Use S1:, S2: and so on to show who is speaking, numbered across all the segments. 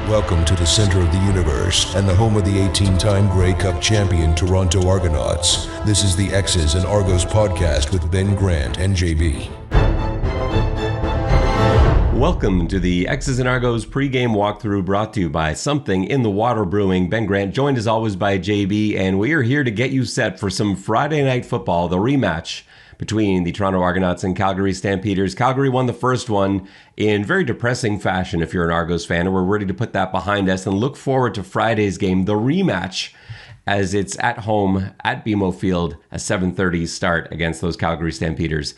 S1: Welcome to the center of the universe and the home of the 18-time Grey Cup champion Toronto Argonauts. This is the X's and Argos podcast with Ben Grant and JB.
S2: Welcome to the X's and Argos pregame walkthrough brought to you by Something in the Water Brewing. Ben Grant, joined as always by JB, and we are here to get you set for some Friday night football, the rematch between the Toronto Argonauts and Calgary Stampeders. Calgary won the first one in very depressing fashion if you're an Argos fan, and we're ready to put that behind us and look forward to Friday's game, the rematch, as it's at home at BMO Field, a 7:30 start against those Calgary Stampeders.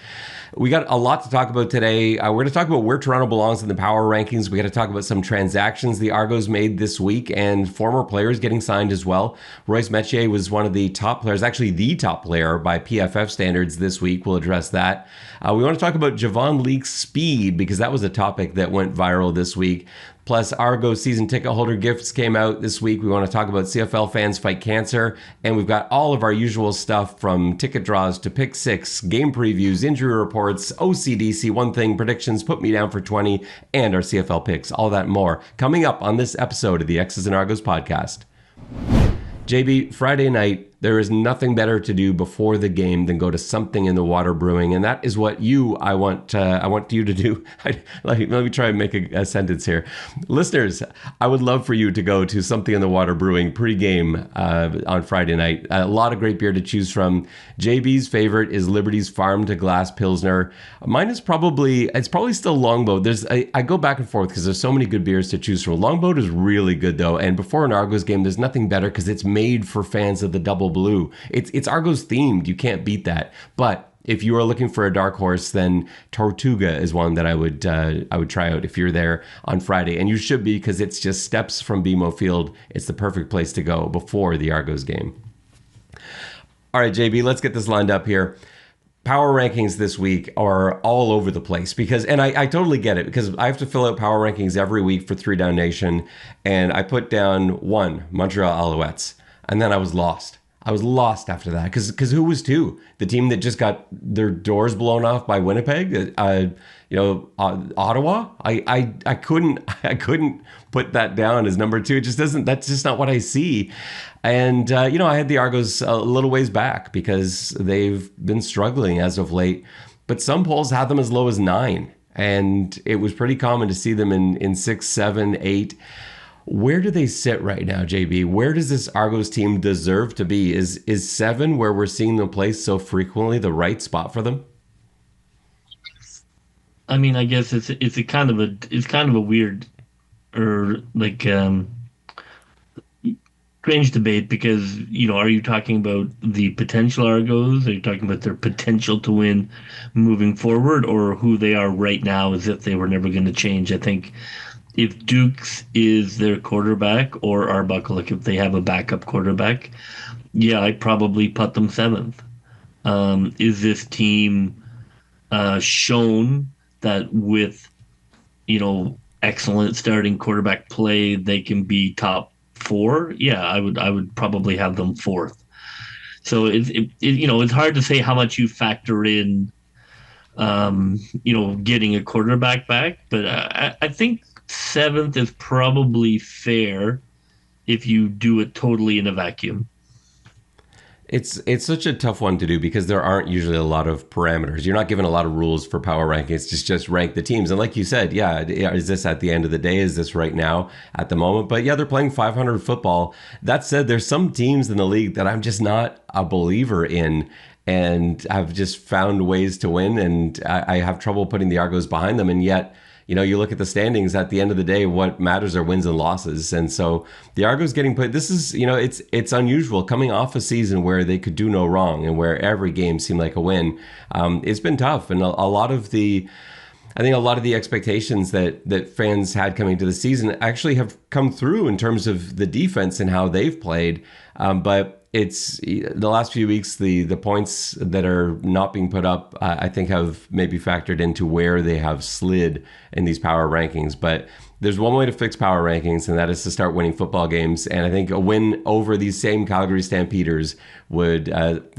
S2: We got a lot to talk about today. We're going to talk about where Toronto belongs in the power rankings. We got to talk about some transactions the Argos made this week and former players getting signed as well. Royce Metier was one of the top players, actually the top player by PFF standards this week. We'll address that. We want to talk about Javon Leake's speed because that was a topic that went viral this week. Plus, Argos season ticket holder gifts came out this week. We want to talk about CFL fans fight cancer. And we've got all of our usual stuff from ticket draws to pick six, game previews, injury reports, OCDC, one thing, predictions, put me down for 20, and our CFL picks. All that and more coming up on this episode of the X's and Argos podcast. JB, Friday night, there is nothing better to do before the game than go to Something in the Water Brewing, and that is what I want you to do. Let me try and make a sentence here. Listeners, I would love for you to go to Something in the Water Brewing pregame on Friday night. A lot of great beer to choose from. JB's favorite is Liberty's Farm to Glass Pilsner. Mine is probably still Longboat. I go back and forth because there's so many good beers to choose from. Longboat is really good though, and before an Argos game, there's nothing better because it's made for fans of the double blue. It's Argos themed. You can't beat that. But if you are looking for a dark horse, then Tortuga is one that I would try out if you're there on Friday, and you should be because it's just steps from BMO Field. It's the perfect place to go before the Argos game. All right, JB, let's get this lined up here. Power rankings this week are all over the place and I totally get it because I have to fill out power rankings every week for 3 Down Nation, and I put down 1, Montreal Alouettes, and then I was lost. I was lost after that because who was 2? The team that just got their doors blown off by Winnipeg, Ottawa. I couldn't put that down as number 2. It just doesn't. That's just not what I see. And I had the Argos a little ways back because they've been struggling as of late. But some polls had them as low as 9, and it was pretty common to see them in 6, 7, 8. Where do they sit right now, JB? Where does this Argos team deserve to be? Is 7, where we're seeing them play so frequently, the right spot for them?
S3: I mean, I guess it's kind of a weird or strange debate because are you talking about the potential Argos? Are you talking about their potential to win moving forward, or who they are right now as if they were never going to change? I think if Dukes is their quarterback or Arbuckle, if they have a backup quarterback, yeah, I'd probably put them 7th. Is this team shown that with, excellent starting quarterback play, they can be top 4? Yeah, I would probably have them 4th. So it's hard to say how much you factor in, getting a quarterback back, but I think 7th is probably fair if you do it totally in a vacuum.
S2: It's such a tough one to do because there aren't usually a lot of parameters. You're not given a lot of rules for power rankings. Just rank the teams. And like you said, yeah, is this at the end of the day? Is this right now at the moment? But yeah, they're playing 500 football. That said, there's some teams in the league that I'm just not a believer in and have just found ways to win. And I have trouble putting the Argos behind them. And yet, you look at the standings at the end of the day, what matters are wins and losses. And so the Argos getting put, this is, it's unusual coming off a season where they could do no wrong and where every game seemed like a win. It's been tough. And a lot of the expectations that fans had coming to the season actually have come through in terms of the defense and how they've played. But it's the last few weeks, the points that are not being put up, I think have maybe factored into where they have slid in these power rankings. But there's one way to fix power rankings, and that is to start winning football games. And I think a win over these same Calgary Stampeders would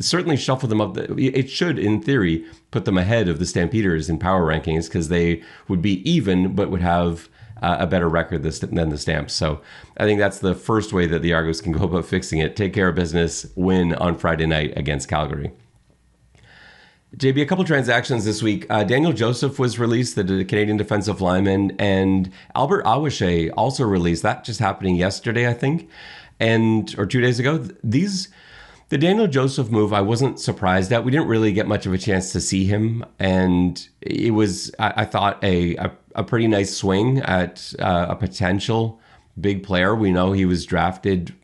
S2: certainly shuffle them up. It should, in theory, put them ahead of the Stampeders in power rankings because they would be even, but would have a better record than the Stamps. So I think that's the first way that the Argos can go about fixing it. Take care of business, win on Friday night against Calgary. JB, a couple transactions this week. Daniel Joseph was released, the Canadian defensive lineman, and Albert Awashe also released. That just happening yesterday, I think, or 2 days ago. The Daniel Joseph move, I wasn't surprised at. We didn't really get much of a chance to see him, and it was, I thought, a pretty nice swing at a potential big player. We know he was drafted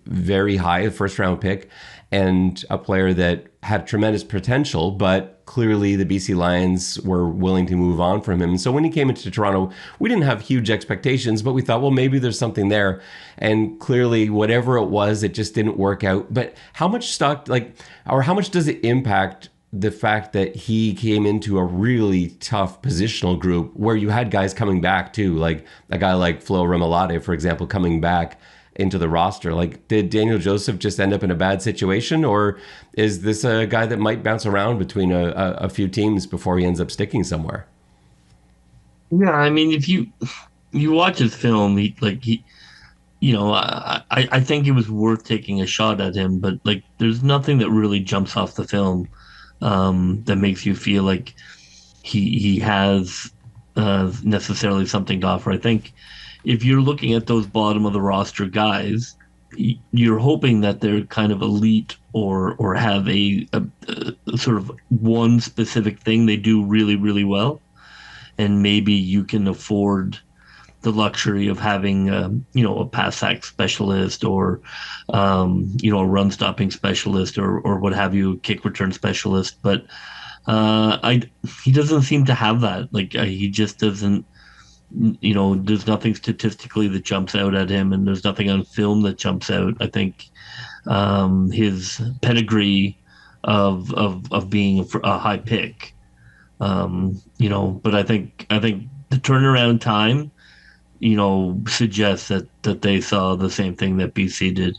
S2: very high, a first-round pick, and a player that had tremendous potential, but clearly the BC Lions were willing to move on from him. And so when he came into Toronto, we didn't have huge expectations, but we thought, well, maybe there's something there. And clearly, whatever it was, it just didn't work out. But how much how much does it impact the fact that he came into a really tough positional group where you had guys coming back too, like a guy like Flo Remalade, for example, coming back into the roster? Like, did Daniel Joseph just end up in a bad situation, or is this a guy that might bounce around between a few teams before he ends up sticking somewhere?
S3: Yeah, I mean, if you watch his film, I think it was worth taking a shot at him, but like, there's nothing that really jumps off the film that makes you feel like he has necessarily something to offer. I think if you're looking at those bottom of the roster guys, you're hoping that they're kind of elite or have a sort of one specific thing they do really, really well. And maybe you can afford the luxury of having, a pass sack specialist or, a run stopping specialist or what have you, kick return specialist. But he doesn't seem to have that. Like, he just doesn't. There's nothing statistically that jumps out at him, and there's nothing on film that jumps out. I think his pedigree of being a high pick, but I think the turnaround time, suggests that they saw the same thing that BC did.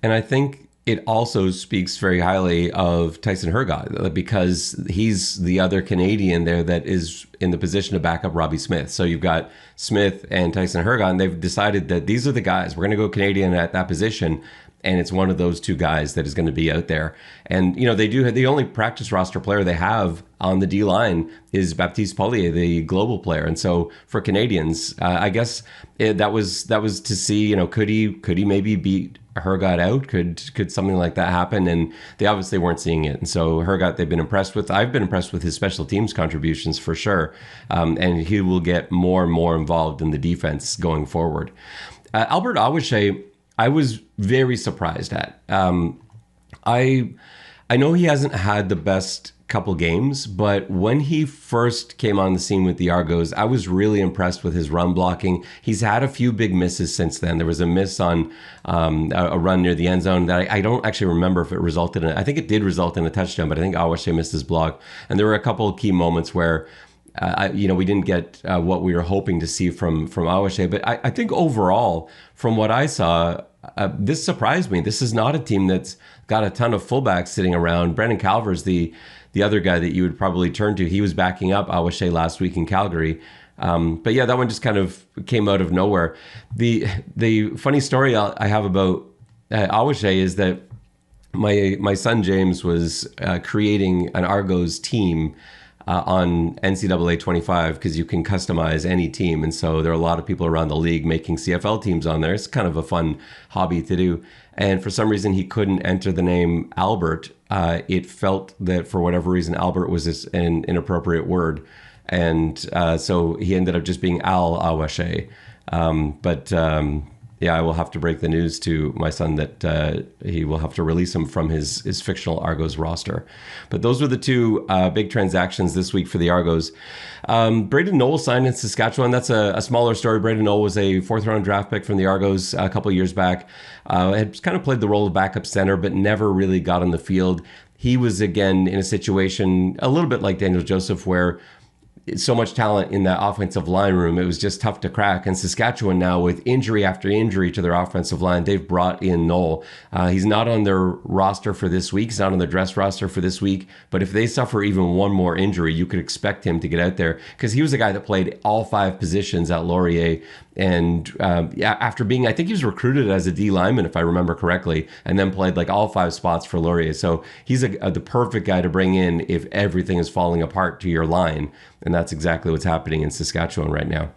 S2: And I think it also speaks very highly of Tyson Hergott because he's the other Canadian there that is in the position to back up Robbie Smith. So you've got Smith and Tyson Hergott, and they've decided that these are the guys. We're going to go Canadian at that position, and it's one of those two guys that is going to be out there. And, they do have the only practice roster player they have on the D-line is Baptiste Paulier, the global player. And so for Canadians, I guess that was to see, could he maybe beat Hergott out? Could something like that happen? And they obviously weren't seeing it. And so Hergott, they've been impressed with. I've been impressed with his special teams contributions for sure. And he will get more and more involved in the defense going forward. Albert Awashe, I was very surprised at. I know he hasn't had the best couple games, but when he first came on the scene with the Argos, I was really impressed with his run blocking. He's had a few big misses since then. There was a miss on a run near the end zone that I don't actually remember if it resulted in. I think it did result in a touchdown, but I think Awashe missed his block. And there were a couple of key moments where we didn't get what we were hoping to see from Awashe. But I think overall, from what I saw, this surprised me. This is not a team that's got a ton of fullbacks sitting around. Brendan Calver's the other guy that you would probably turn to. He was backing up Awashe last week in Calgary. But yeah, that one just kind of came out of nowhere. The funny story I have about Awashe is that my son James was creating an Argos team on NCAA 25 because you can customize any team. And so there are a lot of people around the league making CFL teams on there. It's kind of a fun hobby to do. And for some reason, he couldn't enter the name Albert. It felt that for whatever reason, Albert was an inappropriate word. And so he ended up just being Al Awashe. Yeah, I will have to break the news to my son that he will have to release him from his fictional Argos roster. But those were the two big transactions this week for the Argos. Braden Knoll signed in Saskatchewan. That's a smaller story. Braden Knoll was a fourth-round draft pick from the Argos a couple of years back. Had kind of played the role of backup center, but never really got on the field. He was, again, in a situation a little bit like Daniel Joseph where so much talent in that offensive line room. It was just tough to crack. And Saskatchewan now, with injury after injury to their offensive line, they've brought in Noel. He's not on their roster for this week. He's not on the dress roster for this week. But if they suffer even one more injury, you could expect him to get out there, because he was a guy that played all 5 positions at Laurier. And after being, I think he was recruited as a D lineman, if I remember correctly, and then played like all 5 spots for Laurier. So he's the perfect guy to bring in if everything is falling apart to your line. And that's exactly what's happening in Saskatchewan right now.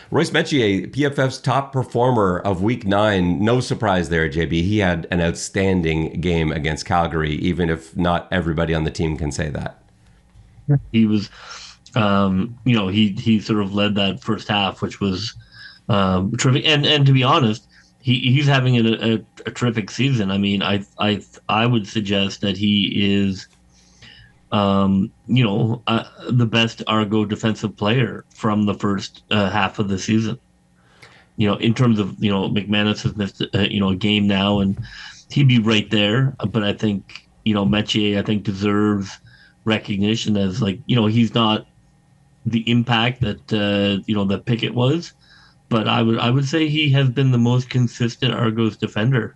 S2: Royce Metier, PFF's top performer of Week 9. No surprise there, JB. He had an outstanding game against Calgary, even if not everybody on the team can say that.
S3: He was, he sort of led that first half, which was terrific. And to be honest, he's having a terrific season. I mean, I would suggest that he is, the best Argo defensive player from the first half of the season. In terms of, McManus has missed, a game now, and he'd be right there. But I think, Metier, deserves recognition as, he's not the impact that, that Pickett was, but I would say he has been the most consistent Argos defender.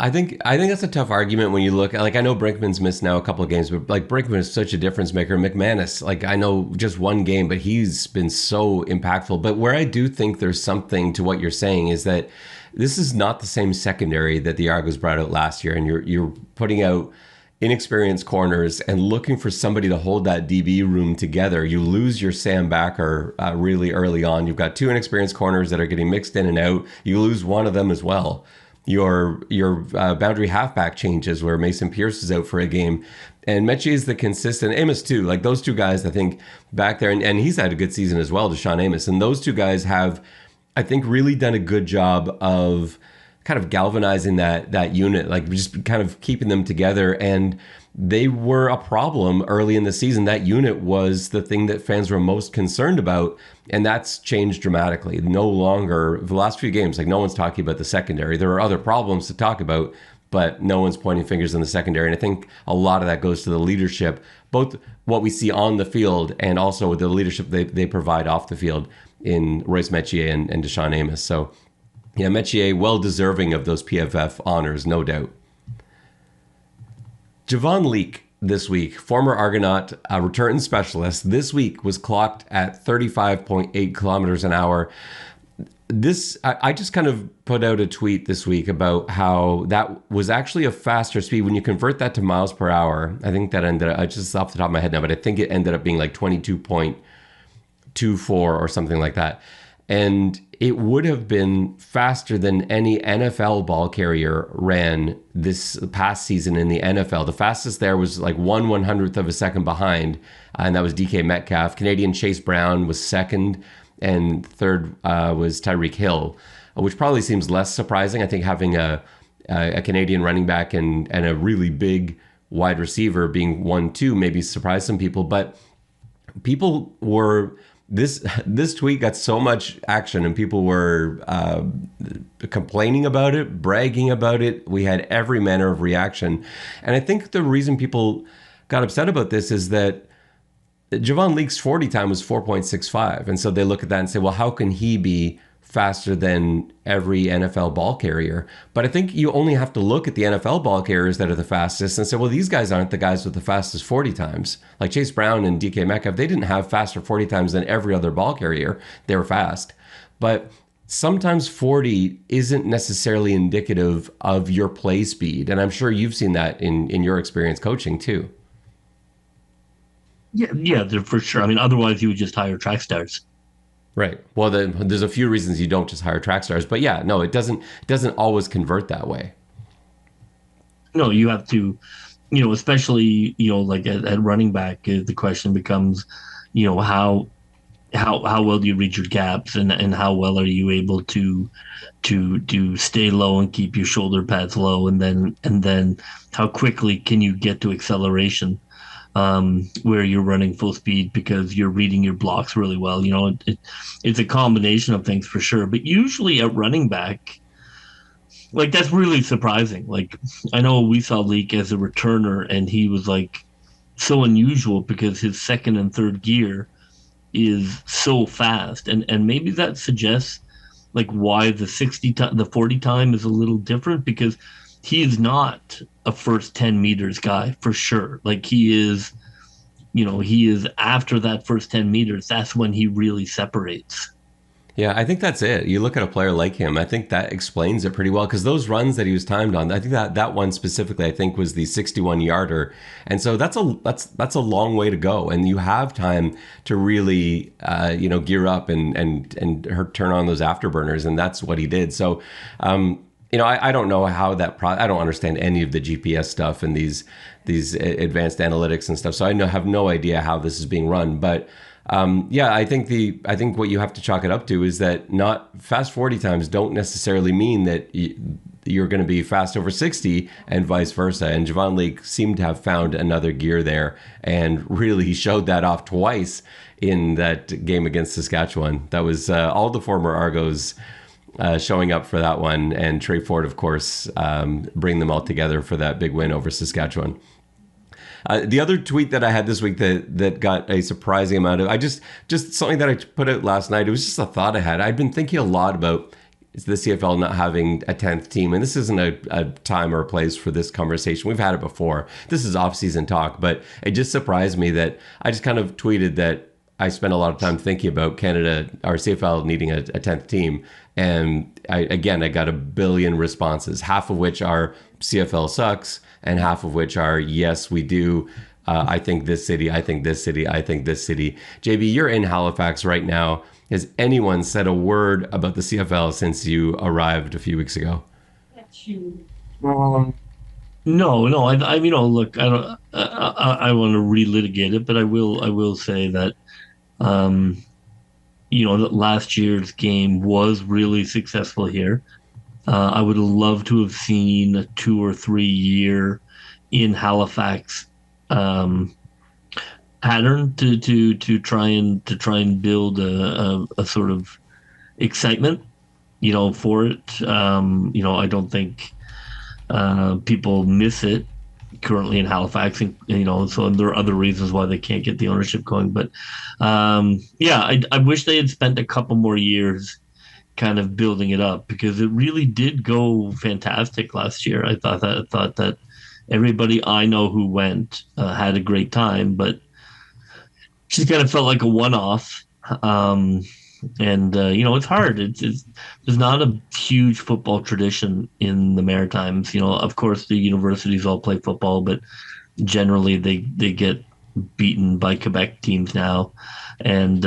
S2: I think that's a tough argument when you look. I know Brinkman's missed now a couple of games, but Brinkman is such a difference maker. McManus, I know just one game, but he's been so impactful. But where I do think there's something to what you're saying is that this is not the same secondary that the Argos brought out last year, and you're putting out inexperienced corners and looking for somebody to hold that DB room together. You lose your Sam Backer really early on. You've got 2 inexperienced corners that are getting mixed in and out. You lose one of them as well. Your boundary halfback changes, where Mason Pierce is out for a game, and Metier is the consistent. Amos too, those 2 guys, I think, back there, and he's had a good season as well, Deshaun Amos, and those 2 guys have, I think, really done a good job of kind of galvanizing that unit, just kind of keeping them together. And they were a problem early in the season. That unit was the thing that fans were most concerned about, and that's changed dramatically. No longer, the last few games, no one's talking about the secondary. There are other problems to talk about, but no one's pointing fingers in the secondary. And I think a lot of that goes to the leadership, both what we see on the field and also with the leadership they provide off the field in Royce Metier and Deshaun Amos. So yeah, Metier, well deserving of those PFF honors, no doubt. Javon Leake this week, former Argonaut, return specialist, this week was clocked at 35.8 kilometers an hour. I just kind of put out a tweet this week about how that was actually a faster speed. When you convert that to miles per hour, I think that ended up, just off the top of my head now, but I think it ended up being 22.24 or something like that. And it would have been faster than any NFL ball carrier ran this past season in the NFL. The fastest there was 1/100th of a second behind, and that was DK Metcalf. Canadian Chase Brown was second, and third was Tyreek Hill, which probably seems less surprising. I think having a Canadian running back and a really big wide receiver being 1-2 maybe surprised some people, but people were... This tweet got so much action, and people were complaining about it, bragging about it. We had every manner of reaction. And I think the reason people got upset about this is that Javon Leake's 40 time was 4.65. And so they look at that and say, well, how can he be faster than every NFL ball carrier? But I think you only have to look at the NFL ball carriers that are the fastest and say, well, these guys aren't the guys with the fastest 40 times. Like Chase Brown and DK Metcalf, they didn't have faster 40 times than every other ball carrier. They were fast. But sometimes 40 isn't necessarily indicative of your play speed. And I'm sure you've seen that in your experience coaching too.
S3: Yeah, for sure. I mean, otherwise you would just hire track stars.
S2: Right. Well, there's a few reasons you don't just hire track stars, but yeah, no, it doesn't always convert that way.
S3: No, you have to, especially, at running back, the question becomes, how well do you read your gaps, and how well are you able to stay low and keep your shoulder pads low, and then how quickly can you get to acceleration, where you're running full speed because you're reading your blocks really well. It's a combination of things for sure. But usually at running back, that's really surprising. I know we saw Leake as a returner, and he was so unusual because his second and third gear is so fast, and maybe that suggests like why the 40 time is a little different, because he is not a first 10 meters guy for sure. Like he is after that first 10 meters, that's when he really separates.
S2: Yeah, I think that's it. You look at a player like him, I think that explains it pretty well, because those runs that he was timed on, I think that one specifically, I think was the 61-yarder. And so that's a long way to go. And you have time to really, gear up and turn on those afterburners. And that's what he did. So, I don't know how I don't understand any of the GPS stuff and these advanced analytics and stuff. So have no idea how this is being run. But I think what you have to chalk it up to is that not fast 40 times don't necessarily mean that you're going to be fast over 60 and vice versa. And Javon Leake seemed to have found another gear there, and really he showed that off twice in that game against Saskatchewan. That was all the former Argos showing up for that one, and Trey Ford, of course, bring them all together for that big win over Saskatchewan. The other tweet that I had this week that got a surprising amount of, just something that I put out last night. It was just a thought I had. I've been thinking a lot about the CFL not having a 10th team, and this isn't a time or a place for this conversation. We've had it before. This is off-season talk, but it just surprised me that I just kind of tweeted that I spent a lot of time thinking about Canada, or CFL, needing a 10th team. And I got a billion responses, half of which are CFL sucks, and half of which are, yes, we do. I think this city, I think this city, I think this city. JB, you're in Halifax right now. Has anyone said a word about the CFL since you arrived a few weeks ago?
S3: No. Look, I don't. I want to relitigate it, but I will say that, that last year's game was really successful here. I would have loved to have seen a 2 or 3 year in Halifax pattern to try and build a sort of excitement, for it. I don't think people miss it currently in Halifax, and so there are other reasons why they can't get the ownership going. But I wish they had spent a couple more years kind of building it up, because it really did go fantastic last year. I thought that everybody I know who went had a great time, but just kind of felt like a one-off. It's hard. There's not a huge football tradition in the Maritimes. Of course, the universities all play football, but generally they get beaten by Quebec teams now, and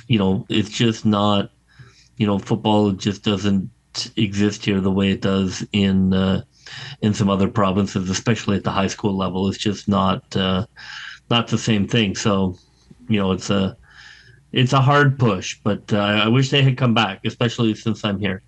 S3: it's just not. Football just doesn't exist here the way it does in some other provinces, especially at the high school level. It's just not the same thing. So, it's a hard push, but I wish they had come back, especially since I'm here.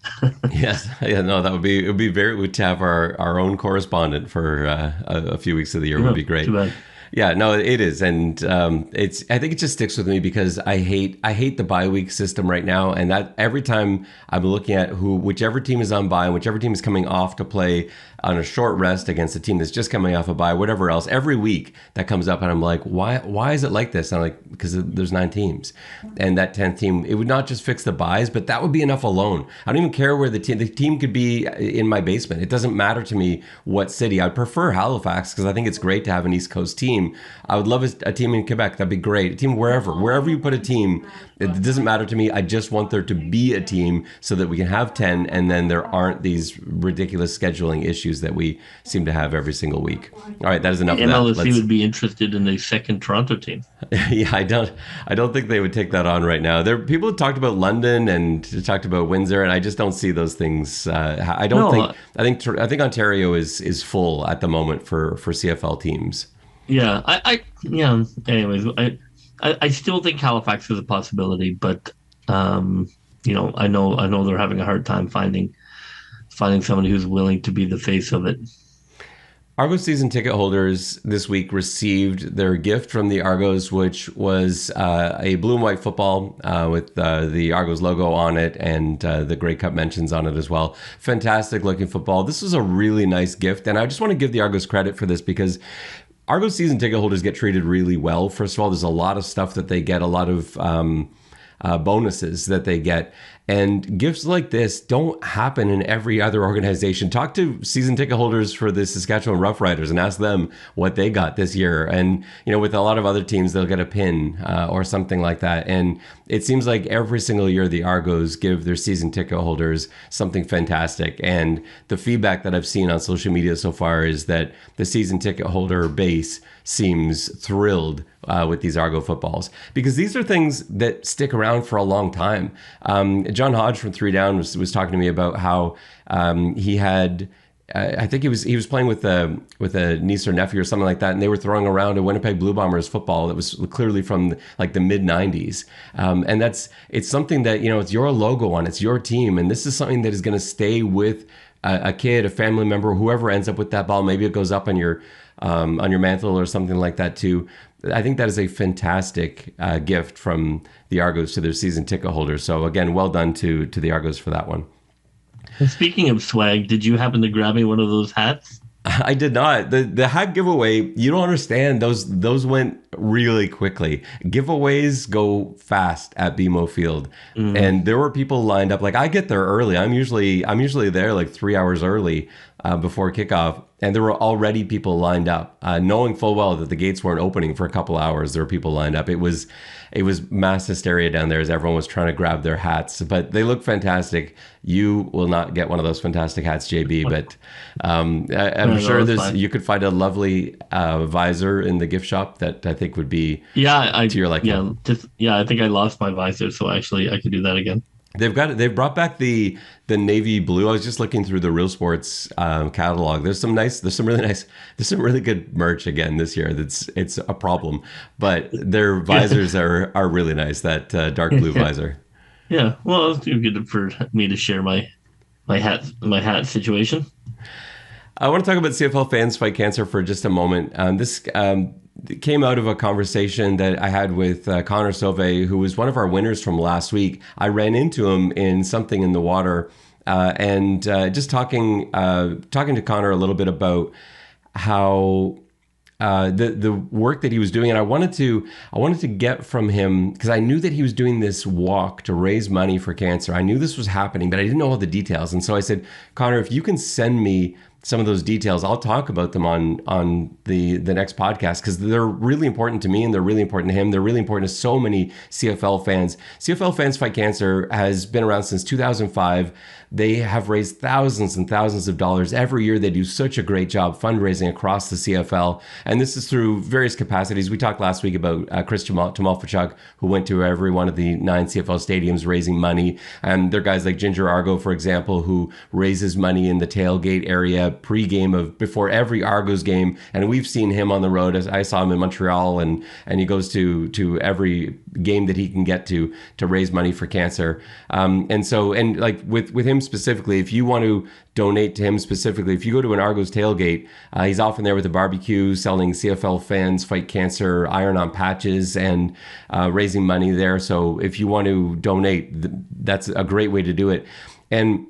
S2: Yes, yeah, no, it would be very good to have our own correspondent for a few weeks of the year. Would be great.
S3: Too bad.
S2: Yeah, no, it is, and I think it just sticks with me because I hate the bye week system right now, and that every time I'm looking at whichever team is on bye and whichever team is coming off to play on a short rest against a team that's just coming off a bye, whatever else, every week that comes up, and I'm like, why is it like this? And I'm like, because there's 9 teams, and that 10th team, it would not just fix the byes, but that would be enough alone. I don't even care where the team could be in my basement. It doesn't matter to me what city. I'd prefer Halifax because I think it's great to have an East Coast team. I would love a team in Quebec. That'd be great. A team wherever you put a team, it doesn't matter to me. I just want there to be a team so that we can have 10, and then there aren't these ridiculous scheduling issues that we seem to have every single week. All right, that is enough of that.
S3: MLSE would be interested in a second Toronto team.
S2: Yeah, I don't think they would take that on right now. People have talked about London and talked about Windsor, and I just don't see those things. I think Ontario is full at the moment for CFL teams.
S3: Yeah, Anyways, I still think Halifax is a possibility, but I know they're having a hard time finding somebody who's willing to be the face of it.
S2: Argos season ticket holders this week received their gift from the Argos, which was a blue and white football with the Argos logo on it and the Grey Cup mentions on it as well. Fantastic looking football. This was a really nice gift, and I just want to give the Argos credit for this because Argos season ticket holders get treated really well. First of all, there's a lot of stuff that they get, a lot of bonuses that they get. And gifts like this don't happen in every other organization. Talk to season ticket holders for the Saskatchewan Roughriders and ask them what they got this year. And, with a lot of other teams, they'll get a pin or something like that. And it seems like every single year the Argos give their season ticket holders something fantastic. And the feedback that I've seen on social media so far is that the season ticket holder base seems thrilled with these Argo footballs, because these are things that stick around for a long time. John Hodge from Three Down was talking to me about how he had, I think he was playing with a niece or nephew or something like that, and they were throwing around a Winnipeg Blue Bombers football that was clearly from like the mid '90s, and it's something that it's your logo on, it's your team, and this is something that is going to stay with a kid, a family member, whoever ends up with that ball. Maybe it goes up on your mantle or something like that too. I think that is a fantastic gift from the Argos to their season ticket holders. So again, well done to the Argos for that one.
S3: And speaking of swag, did you happen to grab me one of those hats?
S2: I did not. The hat giveaway, you don't understand. Those went really quickly. Giveaways go fast at BMO Field, and there were people lined up. Like, I get there early. I'm usually there like 3 hours early before kickoff, and there were already people lined up, knowing full well that the gates weren't opening for a couple hours. There were people lined up. It was mass hysteria down there as everyone was trying to grab their hats, but they look fantastic. You will not get one of those fantastic hats, JB, but I'm sure you could find a lovely visor in the gift shop that I think would be to your liking.
S3: I think I lost my visor, so actually I could do that again.
S2: They've brought back the navy blue. I was just looking through the Real Sports catalog. There's some really good merch again this year. It's a problem, but their visors are really nice. That dark blue visor.
S3: Yeah, well, it's good for me to share my hat situation.
S2: I want to talk about CFL Fans Fight Cancer for just a moment. This came out of a conversation that I had with Connor Sauvé, who was one of our winners from last week. I ran into him in something in the water, and just talking to Connor a little bit about how the work that he was doing, and I wanted to get from him, because I knew that he was doing this walk to raise money for cancer. I knew this was happening, but I didn't know all the details, and so I said, Connor, if you can send me some of those details, I'll talk about them on the next podcast, because they're really important to me and they're really important to him. They're really important to so many CFL fans. CFL Fans Fight Cancer has been around since 2005. They have raised thousands and thousands of dollars every year. They do such a great job fundraising across the CFL, and this is through various capacities. We talked last week about Chris Tomalfachuk, who went to every one of the 9 CFL stadiums raising money, and there are guys like Ginger Argo, for example, who raises money in the tailgate area pregame before every Argos game, and we've seen him on the road. As I saw him in Montreal, and he goes to every game that he can get to raise money for cancer. And like with him specifically, if you want to donate to him specifically, if you go to an Argos tailgate, he's often there with a barbecue, selling CFL Fans Fight Cancer iron-on patches and raising money there. So if you want to donate, that's a great way to do it. And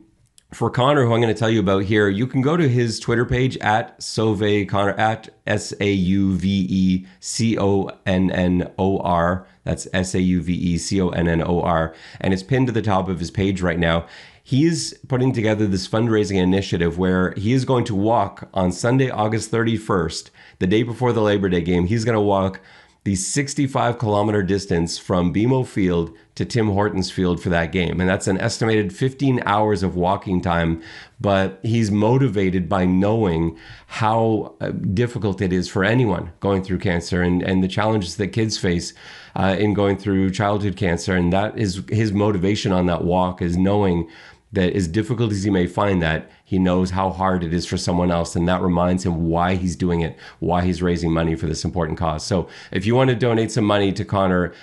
S2: for Connor, who I'm going to tell you about here, you can go to his Twitter page at Sauvé Connor, at SAUVECONNOR. That's SAUVECONNOR. And it's pinned to the top of his page right now. He's putting together this fundraising initiative where he is going to walk on Sunday, August 31st, the day before the Labor Day game. He's going to walk the 65-kilometer distance from BMO Field to Tim Hortons Field for that game. And that's an estimated 15 hours of walking time. But he's motivated by knowing how difficult it is for anyone going through cancer and the challenges that kids face in going through childhood cancer. And that is his motivation on that walk, is knowing that as difficult as he may find that, he knows how hard it is for someone else, and that reminds him why he's doing it, why he's raising money for this important cause. So if you want to donate some money to Connor,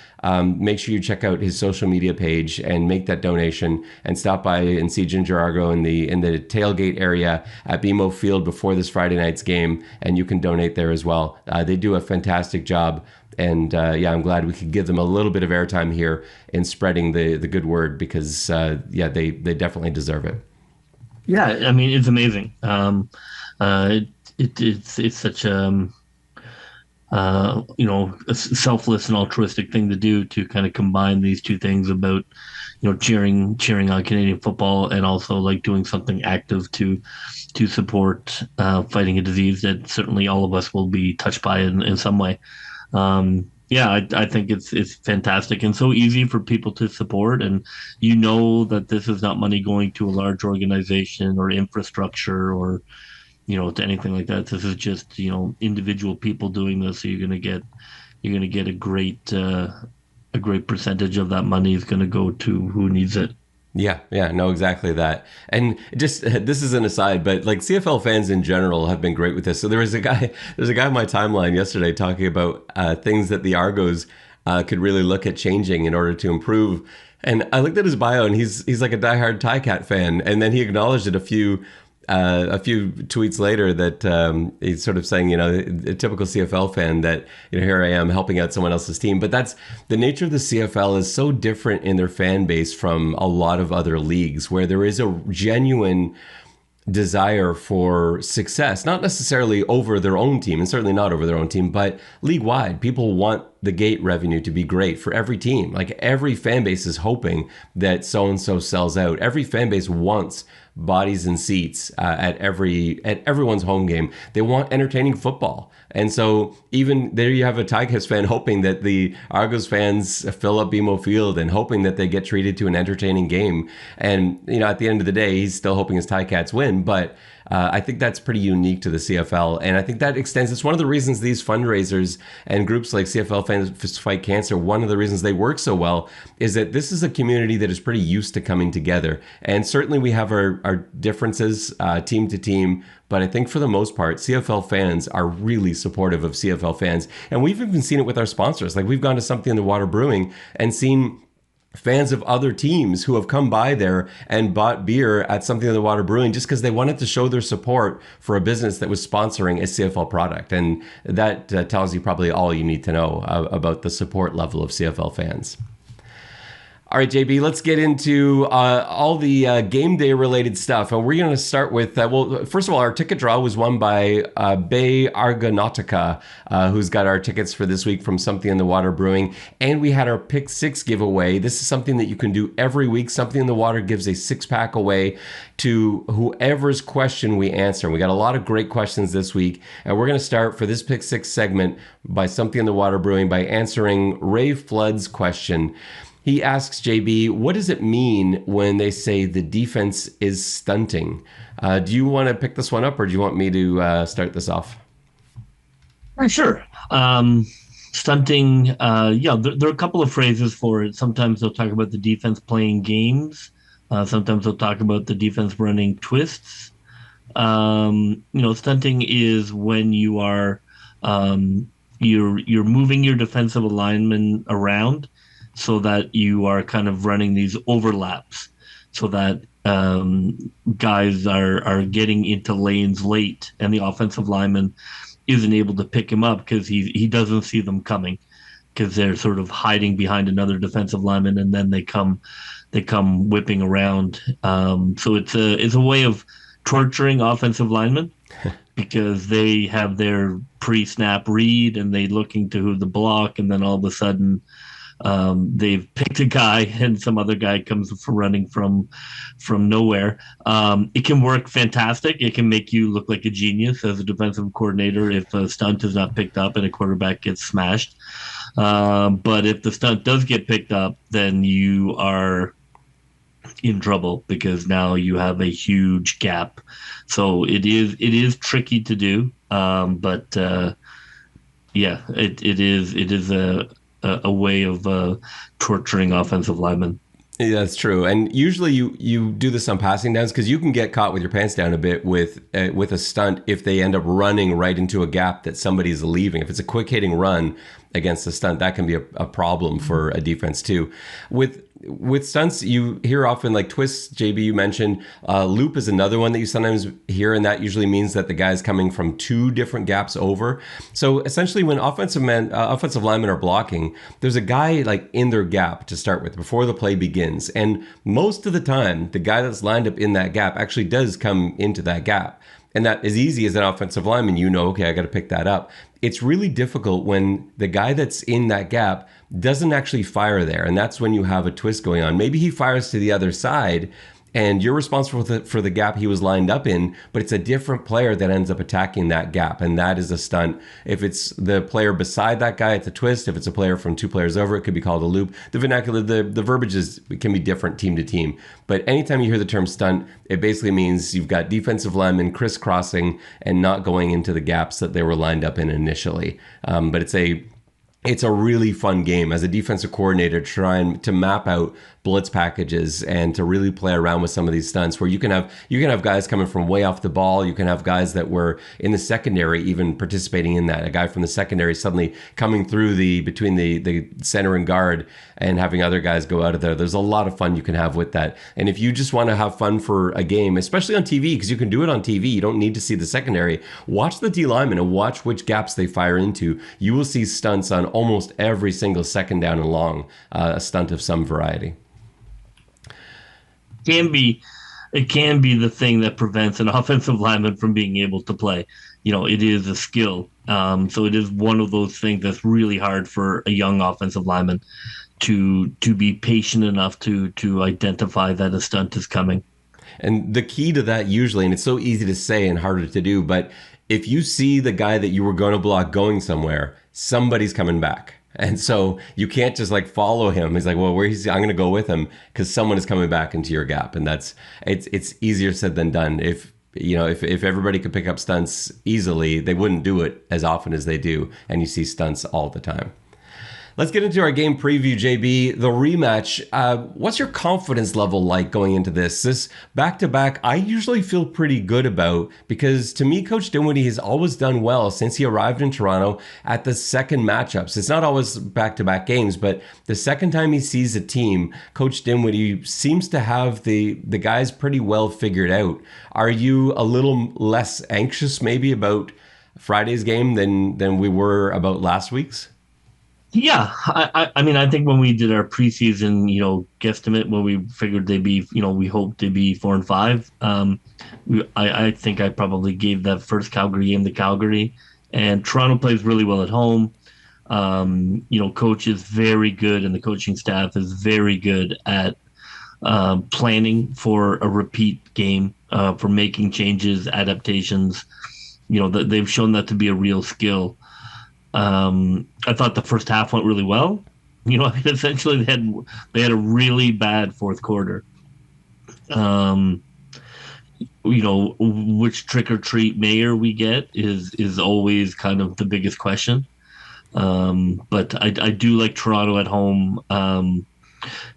S2: make sure you check out his social media page and make that donation, and stop by and see Ginger Argo in the tailgate area at BMO Field before this Friday night's game, and you can donate there as well. They do a fantastic job. And I'm glad we could give them a little bit of airtime here in spreading the good word, because they definitely deserve it. Yeah,
S3: I mean, it's amazing. It's such a selfless and altruistic thing to do, to kind of combine these two things about, cheering on Canadian football, and also like doing something active to support fighting a disease that certainly all of us will be touched by in some way. Yeah, I think it's fantastic and so easy for people to support, and that this is not money going to a large organization or infrastructure or to anything like that. This is just individual people doing this. So you're gonna get a great percentage of that money is gonna go to who needs it.
S2: Yeah, no, exactly that. And just this is an aside, but like CFL fans in general have been great with this. So there's a guy on my timeline yesterday talking about things that the Argos could really look at changing in order to improve. And I looked at his bio, and he's like a diehard Ticats fan, and then he acknowledged it a few tweets later that he's sort of saying, a typical CFL fan that, here I am helping out someone else's team. But that's the nature of the CFL is so different in their fan base from a lot of other leagues, where there is a genuine desire for success, not necessarily over their own team, and certainly not over their own team, but league wide. People want the gate revenue to be great for every team. Like every fan base is hoping that so-and-so sells out. Every fan base wants bodies and seats at everyone's home game. They want entertaining football. And so even there you have a Ticats fan hoping that the Argos fans fill up BMO Field and hoping that they get treated to an entertaining game. And, at the end of the day, he's still hoping his Ticats win. But I think that's pretty unique to the CFL. And I think that extends. It's one of the reasons these fundraisers and groups like CFL Fans Fight Cancer, one of the reasons they work so well is that this is a community that is pretty used to coming together. And certainly we have our differences team to team. But I think for the most part, CFL fans are really supportive of CFL fans. And we've even seen it with our sponsors. Like we've gone to Something in the Water Brewing and seen fans of other teams who have come by there and bought beer at Something in the Water Brewing just because they wanted to show their support for a business that was sponsoring a CFL product. And that tells you probably all you need to know about the support level of CFL fans. All right, JB, let's get into all the game day related stuff. And we're going to start with, first of all, our ticket draw was won by Bay Argonautica, who's got our tickets for this week from Something in the Water Brewing. And we had our Pick 6 giveaway. This is something that you can do every week. Something in the Water gives a 6-pack away to whoever's question we answer. We got a lot of great questions this week. And we're going to start for this Pick 6 segment by Something in the Water Brewing by answering Ray Flood's question. He asks, JB, what does it mean when they say the defense is stunting? Do you want to pick this one up, or do you want me to start this off?
S3: Sure. Stunting, there are a couple of phrases for it. Sometimes they'll talk about the defense playing games. Sometimes they'll talk about the defense running twists. Stunting is when you are you're moving your defensive alignment around, so that you are kind of running these overlaps, so that guys are getting into lanes late, and the offensive lineman isn't able to pick him up because he doesn't see them coming, because they're sort of hiding behind another defensive lineman, and then they come whipping around. So it's a way of torturing offensive linemen because they have their pre-snap read and they looking to who the block, and then all of a sudden they've picked a guy and some other guy comes running from nowhere. It can work fantastic. It can make you look like a genius as a defensive coordinator if a stunt is not picked up and a quarterback gets smashed. But if the stunt does get picked up, then you are in trouble because now you have a huge gap. So it is tricky to do. But it is a way of torturing offensive linemen.
S2: Yeah, that's true. And usually you do this on passing downs because you can get caught with your pants down a bit with a stunt if they end up running right into a gap that somebody's leaving. If it's a quick hitting run against a stunt, that can be a problem for a defense too. With stunts, you hear often like twists, JB, you mentioned. Loop is another one that you sometimes hear, and that usually means that the guy's coming from two different gaps over. So essentially when offensive linemen are blocking, there's a guy like in their gap to start with before the play begins. And most of the time, the guy that's lined up in that gap actually does come into that gap. And that is easy as an offensive lineman. Okay, I got to pick that up. It's really difficult when the guy that's in that gap doesn't actually fire there. And that's when you have a twist going on. Maybe he fires to the other side and you're responsible for the gap he was lined up in, but it's a different player that ends up attacking that gap, and that is a stunt. If it's the player beside that guy, it's a twist. If it's a player from 2 players over, it could be called a loop. The vernacular, the verbiage can be different team to team, but anytime you hear the term stunt, it basically means you've got defensive linemen crisscrossing and not going into the gaps that they were lined up in initially. But it's a really fun game as a defensive coordinator trying to map out blitz packages and to really play around with some of these stunts where you can have guys coming from way off the ball. You can have guys that were in the secondary even participating in that. A guy from the secondary suddenly coming through between the center and guard and having other guys go out of there. There's a lot of fun you can have with that. And if you just want to have fun for a game, especially on TV, because you can do it on TV, you don't need to see the secondary. Watch the D linemen and watch which gaps they fire into. You will see stunts on almost every single second down and long, a stunt of some variety.
S3: It can be the thing that prevents an offensive lineman from being able to play. It is a skill. So it is one of those things that's really hard for a young offensive lineman to be patient enough to identify that a stunt is coming.
S2: And the key to that usually, and it's so easy to say and harder to do, but if you see the guy that you were going to block going somewhere, somebody's coming back. And so you can't just follow him. He's like, well, where he's, I'm going to go with him because someone is coming back into your gap. And it's easier said than done. If everybody could pick up stunts easily, they wouldn't do it as often as they do. And you see stunts all the time. Let's get into our game preview, JB. The rematch. What's your confidence level like going into this? This back-to-back, I usually feel pretty good about because to me, Coach Dinwiddie has always done well since he arrived in Toronto at the second matchups. It's not always back-to-back games, but the second time he sees a team, Coach Dinwiddie seems to have the guys pretty well figured out. Are you a little less anxious maybe about Friday's game than we were about last week's?
S3: Yeah, I mean, I think when we did our preseason, guesstimate, when we figured they'd be, we hoped they'd be 4-5. I think I probably gave that first Calgary game to Calgary, and Toronto plays really well at home. Coach is very good, and the coaching staff is very good at planning for a repeat game, for making changes, adaptations. They've shown that to be a real skill. I thought the first half went really well. Essentially they had a really bad fourth quarter. Which trick or treat mayor we get is always kind of the biggest question. But I do like Toronto at home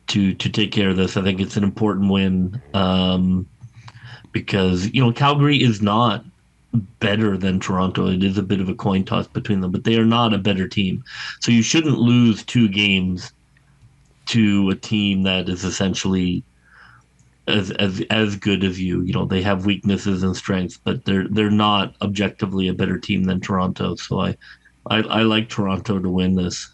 S3: to take care of this. I think it's an important win because Calgary is not better than Toronto. It is a bit of a coin toss between them, but they are not a better team. So you shouldn't lose 2 games to a team that is essentially as good as you. They have weaknesses and strengths, but they're not objectively a better team than Toronto. So I like Toronto to win this.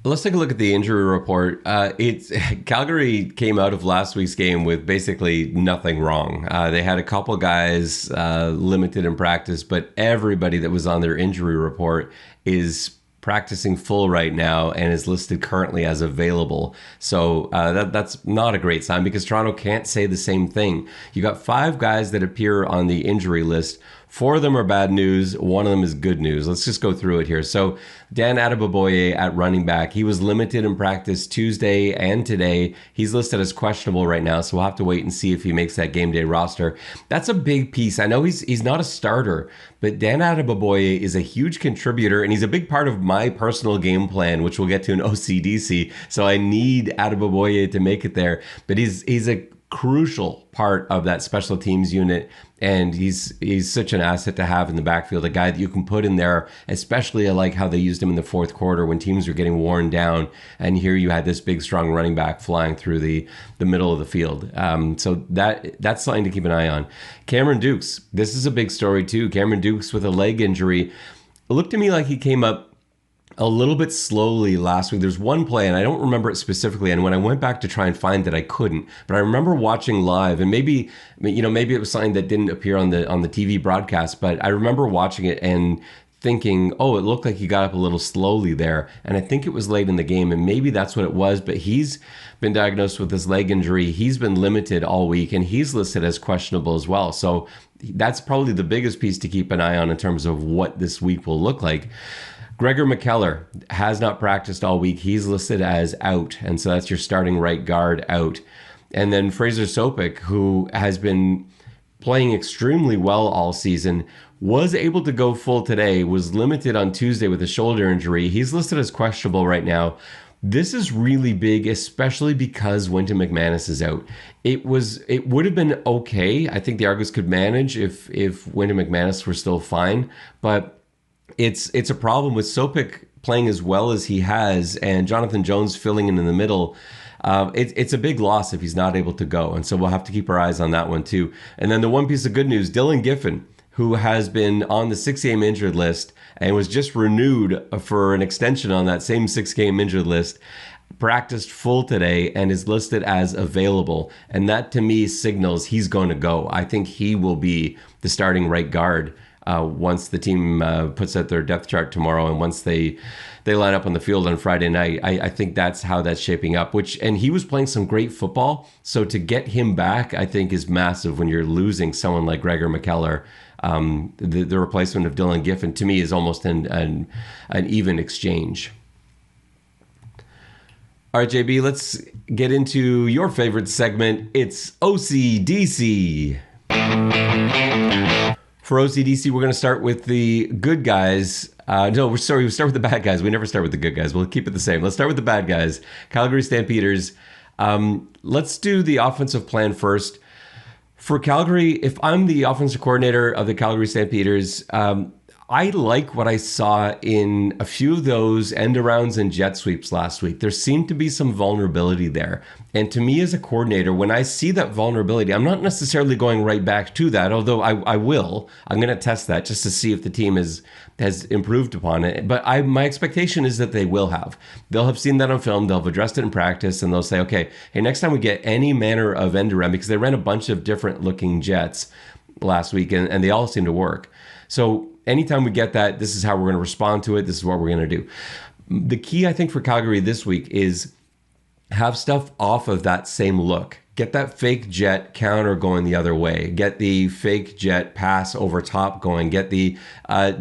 S2: Let's take a look at the injury report. Calgary came out of last week's game with basically nothing wrong. They had a couple guys limited in practice, but everybody that was on their injury report is practicing full right now and is listed currently as available. So that's not a great sign because Toronto can't say the same thing. You got 5 guys that appear on the injury list. 4 of them are bad news. 1 of them is good news. Let's just go through it here. So Dan Adeboboye at running back, he was limited in practice Tuesday and today. He's listed as questionable right now, so we'll have to wait and see if he makes that game day roster. That's a big piece. I know he's not a starter, but Dan Adeboboye is a huge contributor, and he's a big part of my personal game plan, which we'll get to in OCDC. So I need Adeboboye to make it there, but he's a crucial part of that special teams unit, and he's such an asset to have in the backfield, a guy that you can put in there, especially I like how they used him in the fourth quarter when teams were getting worn down, and here you had this big strong running back flying through the middle of the field. So that's something to keep an eye on. Cameron Dukes, this is a big story too. Cameron Dukes with a leg injury. It looked to me like he came up a little bit slowly last week. There's one play, and I don't remember it specifically. And when I went back to try and find it, I couldn't. But I remember watching live, and maybe maybe it was something that didn't appear on the TV broadcast. But I remember watching it and thinking, oh, it looked like he got up a little slowly there. And I think it was late in the game, and maybe that's what it was. But he's been diagnosed with this leg injury. He's been limited all week, and he's listed as questionable as well. So that's probably the biggest piece to keep an eye on in terms of what this week will look like. Gregor McKellar has not practiced all week. He's listed as out, and so that's your starting right guard out. And then Fraser Sopik, who has been playing extremely well all season, was able to go full today, was limited on Tuesday with a shoulder injury. He's listed as questionable right now. This is really big, especially because Wynton McManus is out. It would have been okay. I think the Argos could manage if Wynton McManus were still fine, but it's a problem with Sopik playing as well as he has and Jonathan Jones filling in the middle. It's a big loss if he's not able to go. And so we'll have to keep our eyes on that one too. And then the one piece of good news, Dylan Giffen, who has been on the 6-game injured list and was just renewed for an extension on that same 6-game injured list, practiced full today and is listed as available. And that to me signals he's going to go. I think he will be the starting right guard once the team puts out their depth chart tomorrow, and once they line up on the field on Friday night. I think that's how that's shaping up. And he was playing some great football, so to get him back, I think, is massive when you're losing someone like Gregor McKellar. The replacement of Dylan Giffen, to me, is almost an even exchange. All right, JB, let's get into your favorite segment. It's OCDC. For OCDC, we're going to start with the good guys. We start with the bad guys. We never start with the good guys. We'll keep it the same. Let's start with the bad guys. Calgary Stampeders. Let's do the offensive plan first. For Calgary, if I'm the offensive coordinator of the Calgary Stampeders, I like what I saw in a few of those end-arounds and jet sweeps last week. There seemed to be some vulnerability there. And to me as a coordinator, when I see that vulnerability, I'm not necessarily going right back to that, although I will. I'm going to test that just to see if the team has improved upon it. But my expectation is that they will have. They'll have seen that on film, they'll have addressed it in practice, and they'll say, okay, hey, next time we get any manner of end-around, because they ran a bunch of different-looking jets last week, and they all seem to work. So anytime we get that, this is how we're going to respond to it. This is what we're going to do. The key, I think, for Calgary this week is have stuff off of that same look. Get that fake jet counter going the other way. Get the fake jet pass over top going. Get the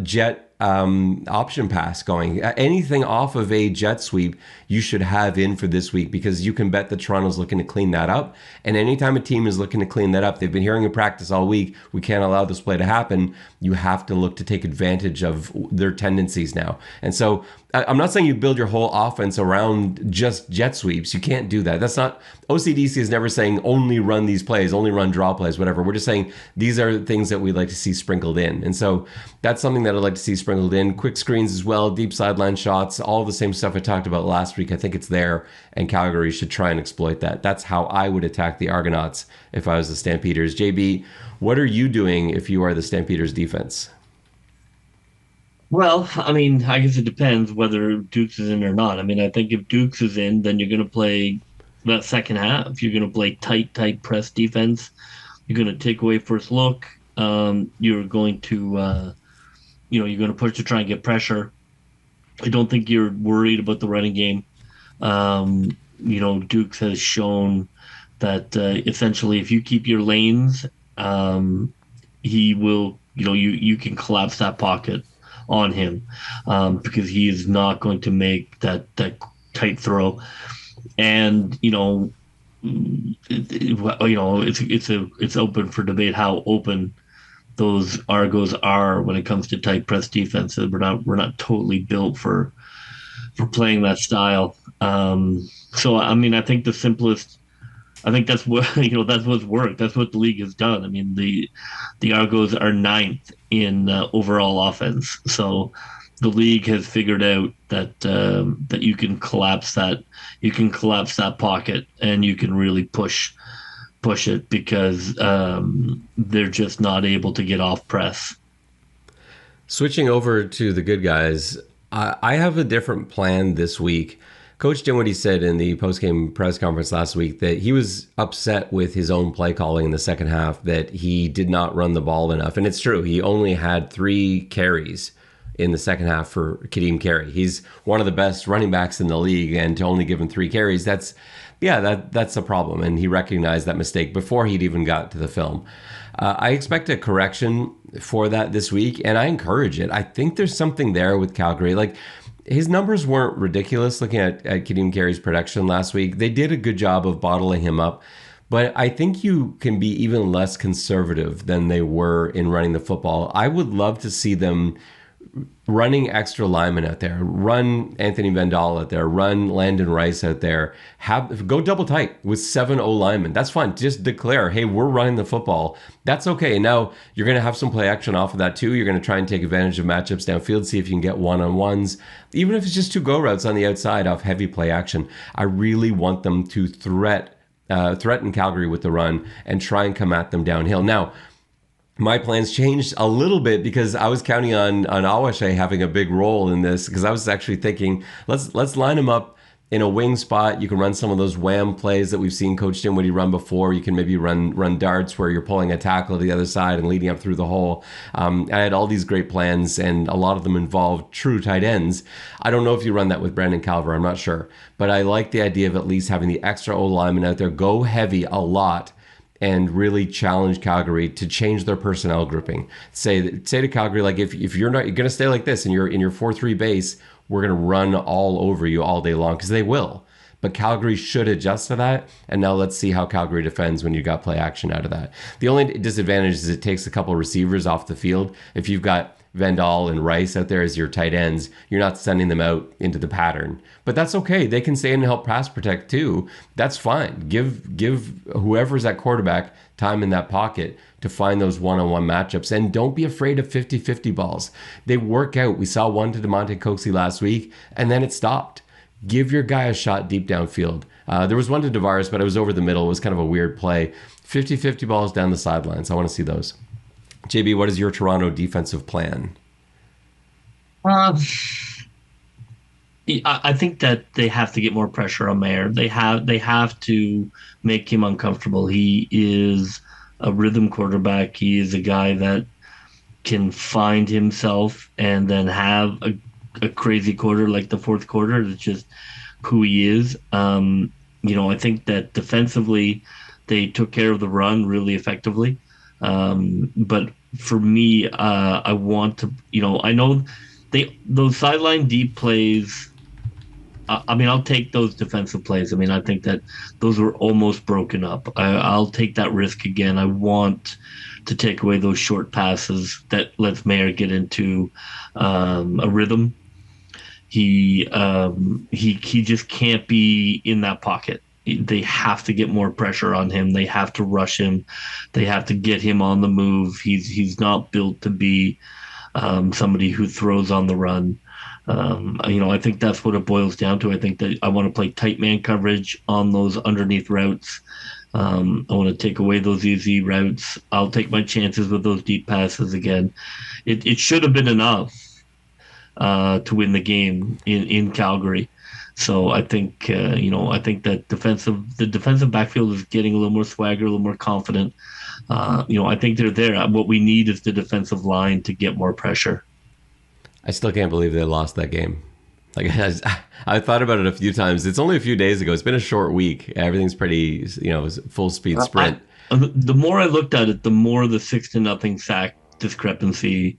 S2: jet option pass going. Anything off of a jet sweep you should have in for this week, because you can bet that Toronto's looking to clean that up. And anytime a team is looking to clean that up, they've been hearing in practice all week, we can't allow this play to happen. You have to look to take advantage of their tendencies now. And so I'm not saying you build your whole offense around just jet sweeps. You can't do that. That's not, OCDC is never saying only run these plays, only run draw plays, whatever. We're just saying these are things that we'd like to see sprinkled in. And so that's something that I'd like to see sprinkled in. Quick screens as well, deep sideline shots, all the same stuff I talked about last week. I think it's there, and Calgary should try and exploit that. That's how I would attack the Argonauts if I was the Stampeders. JB, what are you doing if you are the Stampeders defense?
S3: Well, I mean, I guess it depends whether Dukes is in or not. I mean, I think if Dukes is in, then you're going to play that second half. You're going to play tight press defense. You're going to take away first look. You're going to, you're going to push to try and get pressure. I don't think you're worried about the running game. Dukes has shown that essentially if you keep your lanes, he will, you can collapse that pocket on him because he is not going to make that tight throw. And it's open for debate how open those Argos are when it comes to tight press defenses. We're not totally built for playing that style. So I mean, I think the simplest. I think that's what that's what's worked. That's what the league has done. I mean, the Argos are 9th in overall offense. So the league has figured out that that you can collapse that pocket and you can really push it because they're just not able to get off press.
S2: Switching over to the good guys, I have a different plan this week. Coach Dinwiddie said in the postgame press conference last week that he was upset with his own play calling in the second half, that he did not run the ball enough. And it's true. He only had 3 carries in the second half for Kadeem Carey. He's one of the best running backs in the league, and to only give him 3 carries, that's a problem. And he recognized that mistake before he'd even got to the film. I expect a correction for that this week, and I encourage it. I think there's something there with Calgary. Like, his numbers weren't ridiculous looking at Kadeem Carey's production last week. They did a good job of bottling him up. But I think you can be even less conservative than they were in running the football. I would love to see them running extra linemen out there, run Anthony Vendal out there, run Landon Rice out there, go double tight with 7 O linemen. That's fine. Just declare, hey, we're running the football. That's okay. Now you're going to have some play action off of that too. You're going to try and take advantage of matchups downfield, see if you can get one-on-ones, even if it's just 2 go routes on the outside off heavy play action. I really want them to threaten Calgary with the run and try and come at them downhill. Now, my plans changed a little bit because I was counting on Awashe having a big role in this, because I was actually thinking, let's line him up in a wing spot. You can run some of those wham plays that we've seen Coach Dinwiddie run before. You can maybe run darts where you're pulling a tackle to the other side and leading up through the hole. I had all these great plans, and a lot of them involved true tight ends. I don't know if you run that with Brandon Calver. I'm not sure. But I like the idea of at least having the extra O lineman out there, go heavy a lot, and really challenge Calgary to change their personnel grouping. Say to Calgary, like, if you're going to stay like this and you're in your 4-3 base, we're going to run all over you all day long, because they will. But Calgary should adjust to that. And now let's see how Calgary defends when you got play action out of that. The only disadvantage is it takes a couple receivers off the field. If you've got Vendal and Rice out there as your tight ends, you're not sending them out into the pattern. But that's okay. They can stay in and help pass protect too. That's fine. Give whoever's at quarterback time in that pocket to find those one-on-one matchups. And don't be afraid of 50-50 balls. They work out. We saw one to DeMonte Coxey last week, and then it stopped. Give your guy a shot deep downfield. There was one to Tavares, but it was over the middle. It was kind of a weird play. 50-50 balls down the sidelines. I want to see those. JB, what is your Toronto defensive plan?
S3: I think that they have to get more pressure on Mayer. They have to make him uncomfortable. He is a rhythm quarterback. He is a guy that can find himself and then have a crazy quarter like the fourth quarter. That's just who he is. I think that defensively they took care of the run really effectively. But for me, I want to, I know those sideline deep plays. I'll take those defensive plays. I think that those were almost broken up. I'll take that risk again. I want to take away those short passes that lets Mayer get into a rhythm. He just can't be in that pocket. They have to get more pressure on him. They have to rush him. They have to get him on the move. He's not built to be somebody who throws on the run. I think that's what it boils down to. I think that I want to play tight man coverage on those underneath routes. I want to take away those easy routes. I'll take my chances with those deep passes again. It should have been enough to win the game in Calgary. So I think I think that the defensive backfield is getting a little more swagger, a little more confident. I think they're there. What we need is the defensive line to get more pressure.
S2: I still can't believe they lost that game. Like, I thought about it a few times. It's only a few days ago. It's been a short week. Everything's pretty, full speed sprint.
S3: The more I looked at it, the more the 6-0 sack discrepancy,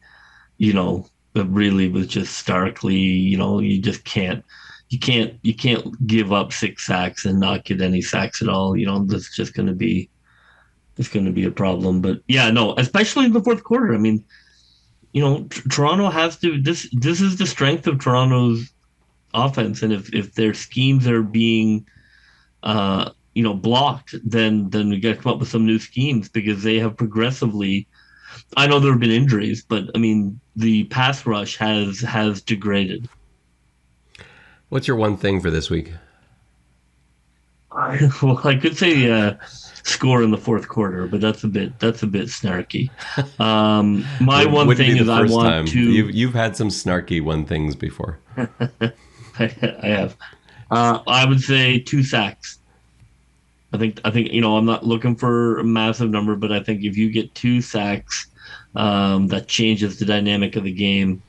S3: really was just starkly, you just can't. You can't give up 6 sacks and not get any sacks at all. That's just going to be a problem. But yeah, no, especially in the fourth quarter. Toronto has to. This is the strength of Toronto's offense, and if their schemes are being, blocked, then we got to come up with some new schemes, because they have progressively. I know there have been injuries, but the pass rush has degraded.
S2: What's your one thing for this week?
S3: Well, I could say score in the fourth quarter, but that's a bit snarky. My one
S2: Wouldn't be
S3: thing
S2: the
S3: is I
S2: first
S3: want
S2: time.
S3: to.
S2: You've had some snarky one things before.
S3: I have. I would say 2 sacks. I think I'm not looking for a massive number, but I think if you get 2 sacks, that changes the dynamic of the game,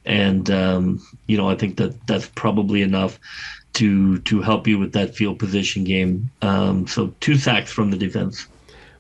S3: and I think that's probably enough to help you with that field position game. So 2 sacks from the defense.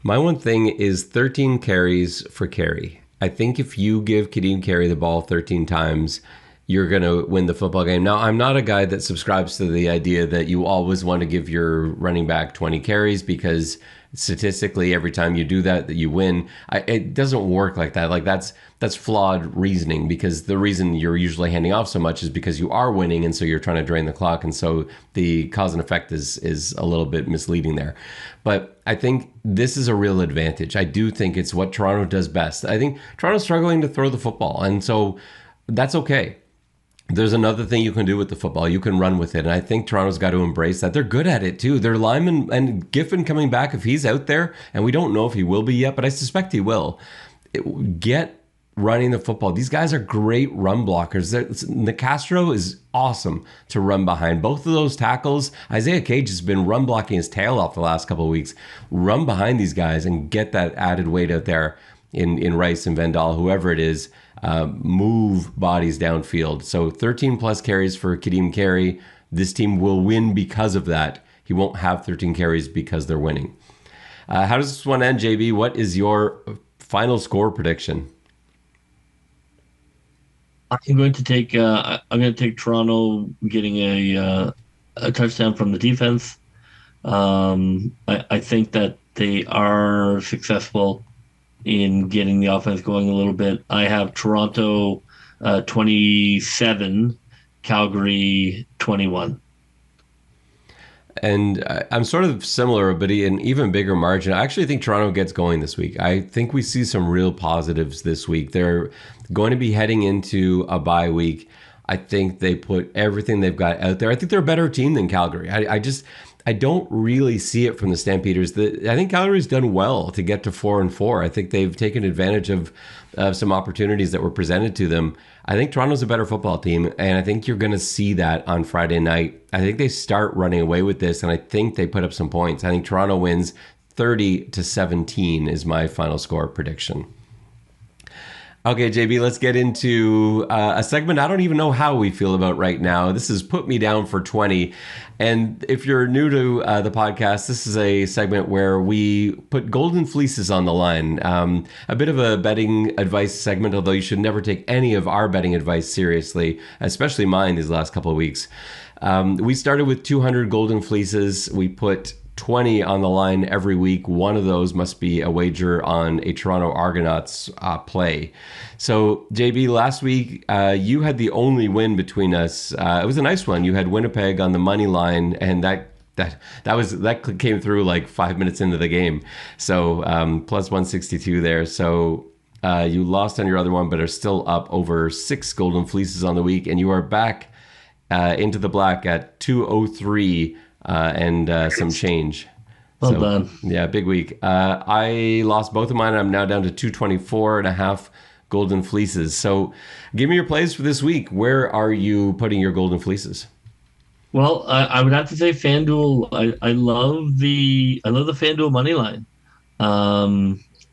S2: My one thing is 13 carries for Carey. I think if you give Kadeem Carey the ball 13 times, you're going to win the football game. Now, I'm not a guy that subscribes to the idea that you always want to give your running back 20 carries because statistically, every time you do that you win. It doesn't work like that. Like that's flawed reasoning because the reason you're usually handing off so much is because you are winning, and so you're trying to drain the clock, and so the cause and effect is a little bit misleading there. But I think this is a real advantage. I do think it's what Toronto does best. I think Toronto's struggling to throw the football, and so that's okay. There's another thing you can do with the football. You can run with it. And I think Toronto's got to embrace that. They're good at it too. Their lineman and Giffen coming back, if he's out there, and we don't know if he will be yet, but I suspect he will, get running the football. These guys are great run blockers. Nicastro is awesome to run behind. Both of those tackles, Isaiah Cage has been run blocking his tail off the last couple of weeks. Run behind these guys and get that added weight out there in Rice and Vendal, whoever it is. Move bodies downfield. So 13 plus carries for Kadeem Carey. This team will win because of that. He won't have 13 carries because they're winning. How does this one end, JB? What is your final score prediction?
S3: I'm going to take Toronto getting a touchdown from the defense. I think that they are successful in getting the offense going a little bit. I have Toronto 27, Calgary 21.
S2: And I'm sort of similar, but an even bigger margin. I actually think Toronto gets going this week. I think we see some real positives this week. They're going to be heading into a bye week. I think they put everything they've got out there. I think they're a better team than Calgary. I don't really see it from the Stampeders. I think Calgary's done well to get to 4-4. I think they've taken advantage of some opportunities that were presented to them. I think Toronto's a better football team, and I think you're going to see that on Friday night. I think they start running away with this, and I think they put up some points. I think Toronto wins 30-17 is my final score prediction. Okay, JB, let's get into a segment I don't even know how we feel about right now. This is Put Me Down for 20. And if you're new to the podcast, this is a segment where we put golden fleeces on the line. A bit of a betting advice segment, although you should never take any of our betting advice seriously, especially mine these last couple of weeks. We started with 200 golden fleeces. We put 20 on the line every week. One of those must be a wager on a Toronto Argonauts play. So, JB, last week you had the only win between us. It was a nice one. You had Winnipeg on the money line, and that came through like 5 minutes into the game. So plus 162 there. So you lost on your other one, but are still up over 6 golden fleeces on the week, and you are back into the black at 203. And some change.
S3: Well done.
S2: Yeah, big week. I lost both of mine. I'm now down to 224.5 golden fleeces. So give me your plays for this week. Where are you putting your golden fleeces?
S3: Well, I would have to say FanDuel. I love the FanDuel money line. I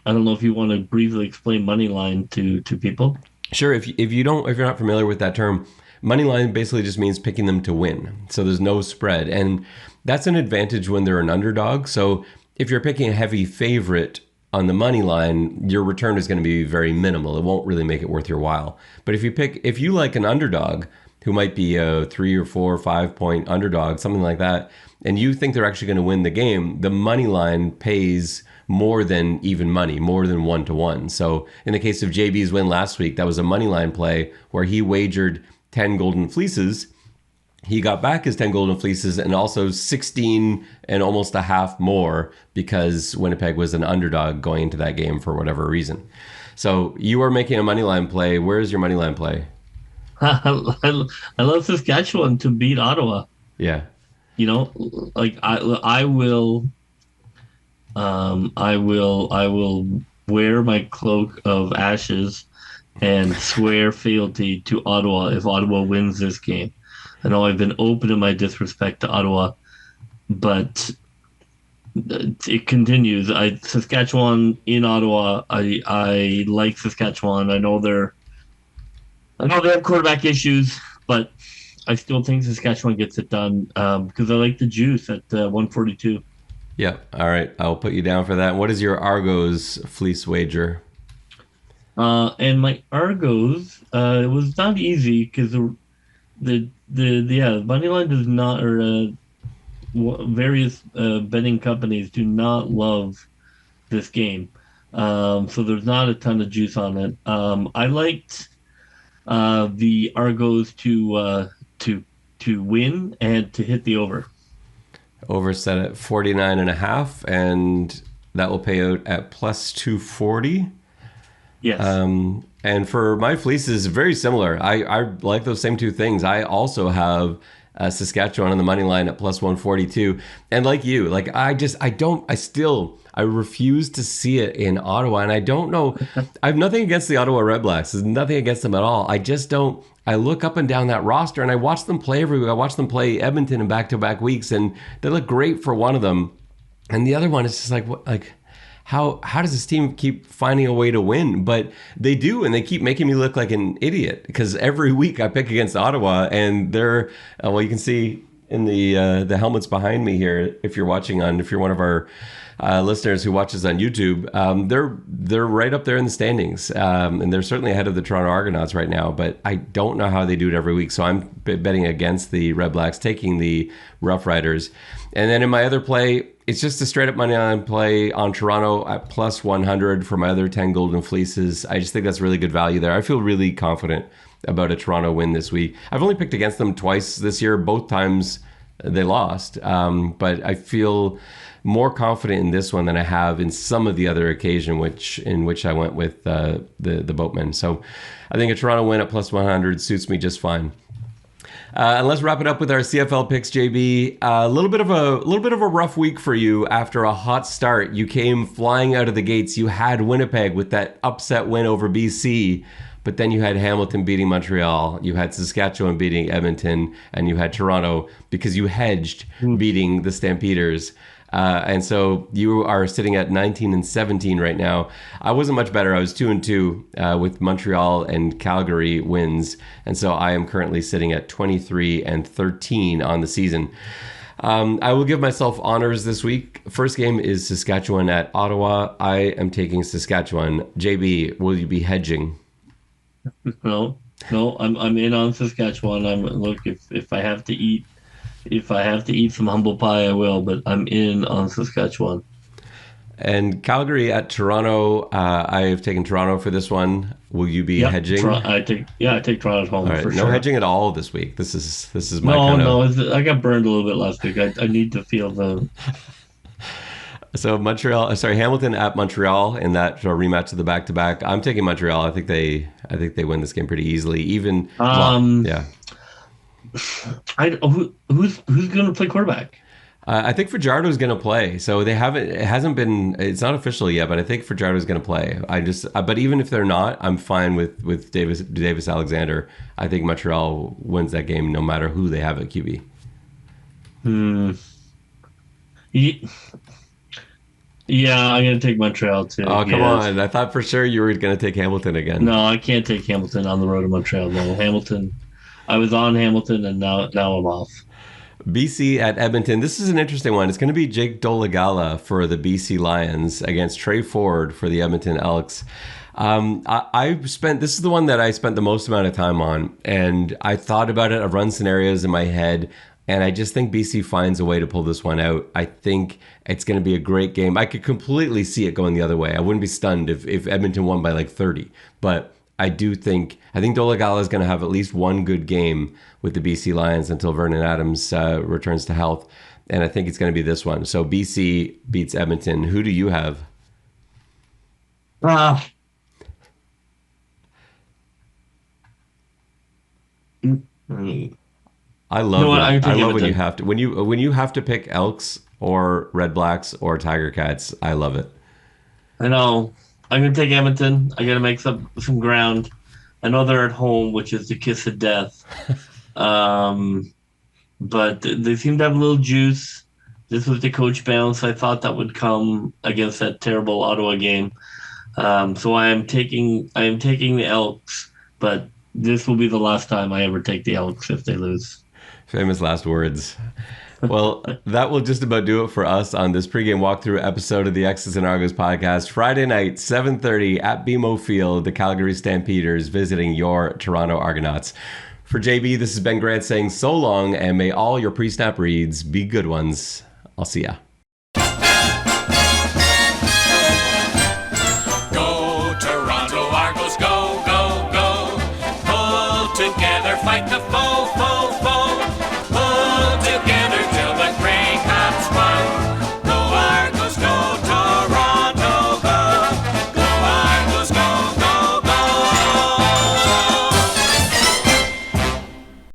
S3: don't know if you want to briefly explain money line to people.
S2: Sure. If you're not familiar with that term, money line basically just means picking them to win. So there's no spread. And that's an advantage when they're an underdog. So if you're picking a heavy favorite on the money line, your return is going to be very minimal. It won't really make it worth your while. But if you like an underdog who might be a 3 or 4 or 5 point underdog, something like that, and you think they're actually going to win the game, the money line pays more than even money, more than 1-to-1. So in the case of JB's win last week, that was a money line play where he wagered 10 golden fleeces. He got back his 10 golden fleeces and also 16 and almost a half more because Winnipeg was an underdog going into that game for whatever reason. So you are making a money line play. Where's your money line play?
S3: I love Saskatchewan to beat Ottawa.
S2: Yeah.
S3: like I will wear my cloak of ashes and swear fealty to Ottawa if Ottawa wins this game. I know I've been open in my disrespect to Ottawa, but it continues. Saskatchewan in Ottawa. I like Saskatchewan. I know they have quarterback issues, but I still think Saskatchewan gets it done because I like the juice at 142.
S2: Yep. All right. I'll put you down for that. What is your Argos fleece wager?
S3: And my Argos, it was not easy because the money line does not, or various betting companies do not love this game. So there's not a ton of juice on it. I liked the Argos to win and to hit the over.
S2: Over set at 49.5, and that will pay out at plus 240.
S3: Yes.
S2: And for my fleeces, very similar. I like those same two things. I also have Saskatchewan on the money line at plus 142. And like you, like I refuse to see it in Ottawa. And I don't know, I have nothing against the Ottawa Red Blacks. There's nothing against them at all. I just don't, I look up and down that roster and I watch them play every week. I watch them play Edmonton in back-to-back weeks and they look great for one of them. And the other one is just like, what, like, how does this team keep finding a way to win? But they do, and they keep making me look like an idiot because every week I pick against Ottawa, and they're well, you can see in the helmets behind me here. If you're one of our listeners who watches on YouTube, they're right up there in the standings, and they're certainly ahead of the Toronto Argonauts right now. But I don't know how they do it every week, so I'm betting against the Red Blacks, taking the Rough Riders, and then in my other play, it's just a straight up money line play on Toronto at plus 100 for my other 10 golden fleeces. I just think that's really good value there. I feel really confident about a Toronto win this week. I've only picked against them twice this year. Both times they lost. But I feel more confident in this one than I have in some of the other occasion in which I went with the Boatmen. So I think a Toronto win at plus 100 suits me just fine. And let's wrap it up with our CFL picks, JB. A little bit of a rough week for you after a hot start. You came flying out of the gates. You had Winnipeg with that upset win over BC, but then you had Hamilton beating Montreal. You had Saskatchewan beating Edmonton, and you had Toronto because you hedged beating the Stampeders. And so you are sitting at 19-17 right now. I wasn't much better. I was 2-2 with Montreal and Calgary wins. And so I am currently sitting at 23-13 on the season. I will give myself honors this week. First game is Saskatchewan at Ottawa. I am taking Saskatchewan. JB, will you be hedging?
S3: No, I'm in on Saskatchewan. Look, if I have to eat. If I have to eat some humble pie, I will, but I'm in on Saskatchewan.
S2: And Calgary at Toronto. I have taken Toronto for this one. Will you be hedging?
S3: I take Toronto at home
S2: all right,
S3: for
S2: no
S3: sure.
S2: hedging at all this week. This is my kind of...
S3: No. I got burned a little bit last week. I need to feel the.
S2: So Hamilton at Montreal in that rematch of the back-to-back. I'm taking Montreal. I think they win this game pretty easily. Even yeah.
S3: Who's going to play quarterback?
S2: I think Fajardo's going to play. So it's not official yet, but I think Fajardo's going to play. But even if they're not, I'm fine with Davis Alexander. I think Montreal wins that game no matter who they have at QB.
S3: Yeah, I'm going to take Montreal too.
S2: Oh, come on. I thought for sure you were going to take Hamilton again.
S3: No, I can't take Hamilton on the road to Montreal. No, Hamilton. I was on Hamilton, and now I'm off.
S2: BC at Edmonton. This is an interesting one. It's going to be Jake Dolegala for the BC Lions against Trey Ford for the Edmonton Elks. This is the one that I spent the most amount of time on, and I thought about it. I've run scenarios in my head, and I just think BC finds a way to pull this one out. I think it's going to be a great game. I could completely see it going the other way. I wouldn't be stunned if Edmonton won by like 30, but I think Dolegala is going to have at least one good game with the BC Lions until Vernon Adams returns to health. And I think it's going to be this one. So BC beats Edmonton. Who do you have? I love
S3: You know what?
S2: when,
S3: I'm
S2: I
S3: taking
S2: love when you
S3: Edmonton.
S2: have to when you have to pick Elks or Red Blacks or Tiger Cats. I love it.
S3: I know. I'm gonna take Edmonton. I gotta make some ground. I know they're at home, which is the kiss of death. Um, but they seem to have a little juice. This was the coach bounce. I thought that would come against that terrible Ottawa game. So I am taking the Elks, but this will be the last time I ever take the Elks if they lose.
S2: Famous last words. Well, that will just about do it for us on this pregame walkthrough episode of the X's and Argos podcast. Friday night, 7:30 at BMO Field, the Calgary Stampeders visiting your Toronto Argonauts. For JB, this is Ben Grant saying so long, and may all your pre-snap reads be good ones. I'll see ya.